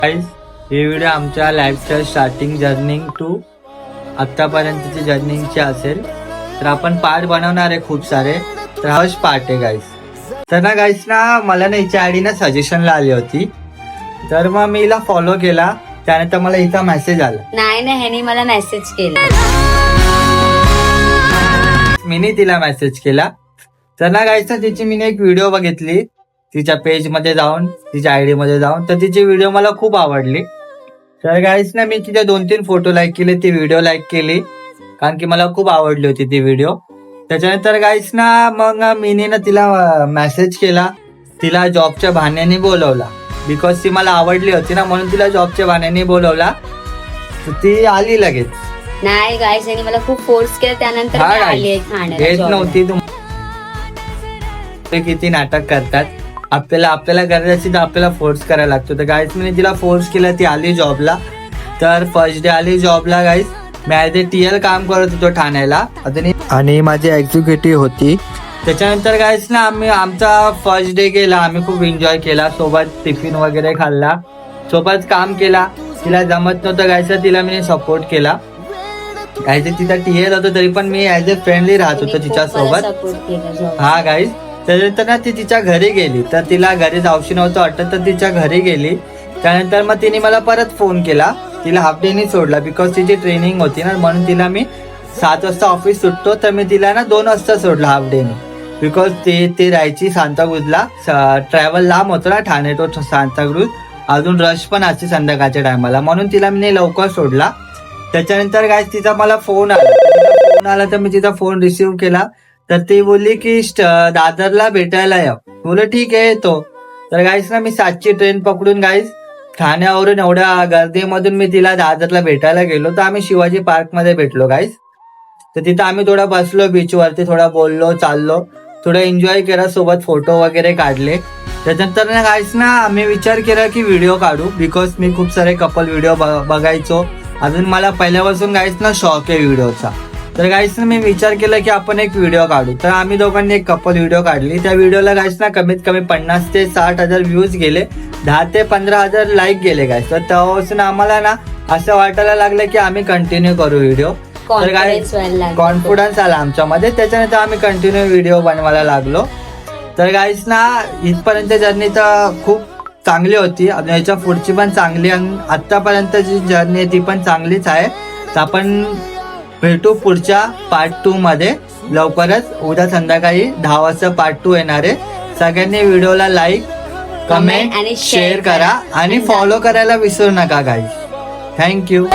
Guys, हे video आमच्या lifestyle starting journeying to आतापर्यंतची जर्निंगची असेल. तर आपण पार्ट बनवणार आहे खूप सारे. तर फर्स्ट पार्ट आहे गाईस. तर ना गाईस ना मला ना हिच्या आयडी ना सजेशनला आली होती. तर मग मी हिला फॉलो केला. त्यानंतर मला हिचा मेसेज आला. नाही ह्यानी मला मेसेज केला. मीनी तिला मेसेज केला. तर ना गाईस ना तिची मी एक व्हिडिओ बघितली तिच्या पेज मध्ये जाऊन, तिच्या आयडी मध्ये जाऊन. तर तिची व्हिडिओ मला खूप आवडली. तर गाईस ना मी तिचे 2-3 फोटो लाईक केले, ती व्हिडिओ लाईक केली कारण की मला खूप आवडली होती ती व्हिडिओ. त्याच्यानंतर गाईस ना मग मीनी ना तिला मेसेज केला. तिला जॉबच्या बहाण्याने बोलवला बिकॉज ती मला आवडली होती ना, म्हणून तिला जॉबच्या बहाण्याने बोलवला. तर ती आली लगेच. नाही गाईस यांनी मला खूप फोर्स केला. त्यानंतर हा मी गाईस, आली येत ठाण्याला नव्हती. ते किती नाटक करतात. आपल्याला करायची तर आपल्याला फोर्स करायला लागतो. तर गाईस मी तिला फोर्स केला, ती आली जॉबला. तर फर्स्ट डे आली जॉबला गाईस. मी ॲज ए TL काम करत होतो ठाण्याला आणि माझी एक्झिक्युटिव्ह होती. त्याच्यानंतर गाईस ना आमचा फर्स्ट डे गेला. आम्ही खूप एन्जॉय केला, सोबत टिफिन वगैरे खाल्ला, सोबत काम केला. तिला जमत नव्हतं गाईस, तिला मी सपोर्ट केला. ॲज ए तिचा TL होतो तरी पण मी ॲज ए फ्रेंडली राहत होतो तिच्यासोबत. हा गाईस. त्यानंतर ना ती तिच्या घरी गेली. तर तिला घरी जाऊशी नव्हतं वाटत, तर तिच्या घरी गेली. त्यानंतर मग तिने मला परत फोन केला. तिला हाफ डेनी सोडला बिकॉज तिची ट्रेनिंग होती ना, म्हणून तिला मी 7 वाजता ऑफिस सुटतो, तर मी तिला ना 2 वाजता सोडला हाफ डेनी. बिकॉज ती राहायची सांताक्रूजला. ट्रॅव्हल लांब होतं ना ठाणे टू सांताक्रूज. अजून रश पण असते संध्याकाळच्या टायमाला, म्हणून तिला मी लवकर सोडला. त्याच्यानंतर काय तिचा मला फोन आला. तर मी तिचा फोन रिसिव्ह केला. तर ती बोलली की दादरला भेटायला या. बोल ठीक आहे येतो. तर गाईस ना मी 7ची ट्रेन पकडून गाईस ठाण्यावरून एवढ्या गर्दीमधून मी तिला दादरला भेटायला गेलो. तर आम्ही शिवाजी पार्क मध्ये भेटलो गाईस. तर तिथं आम्ही थोडा बसलो बीचवरती, थोडा बोललो, चाललो, थोडं एन्जॉय केला, सोबत फोटो वगैरे काढले. त्याच्यानंतर ना गाईस ना आम्ही विचार केला की व्हिडिओ काढू बिकॉज मी खूप सारे कपल व्हिडिओ बघायचो. अजून मला पहिल्यापासून गाईस ना शॉक आहे व्हिडिओचा. तर गाईस ना मी विचार केला की आपण एक व्हिडिओ काढू. तर आम्ही दोघांनी एक कपल व्हिडिओ काढली. त्या व्हिडिओला गाईस ना कमीत कमी 50 ते 60 हजार व्ह्यूज गेले, 10 ते 15 हजार लाईक गेले गाईस. तर तेव्हापासून आम्हाला ना असं वाटायला लागलं की आम्ही कंटिन्यू करू व्हिडिओ. तर गाईस कॉन्फिडन्स आला आमच्यामध्ये. त्याच्यानंतर आम्ही कंटिन्यू व्हिडिओ बनवायला लागलो. तर गाईस ना इथपर्यंत जर्नी तर खूप चांगली होती. याच्या पुढची पण चांगली आणि आतापर्यंत जी जर्नी आहे ती पण चांगलीच आहे. तर आपण भेटू पुढच्या पार्ट 2 मध्ये लवकरच. उद्या संध्याकाळी 10 वाजता पार्ट 2 येणार आहे. सगळ्यांनी व्हिडिओला लाईक, कमेंट आणि शेअर करा आणि फॉलो करायला विसरू नका गाईस. थँक्यू.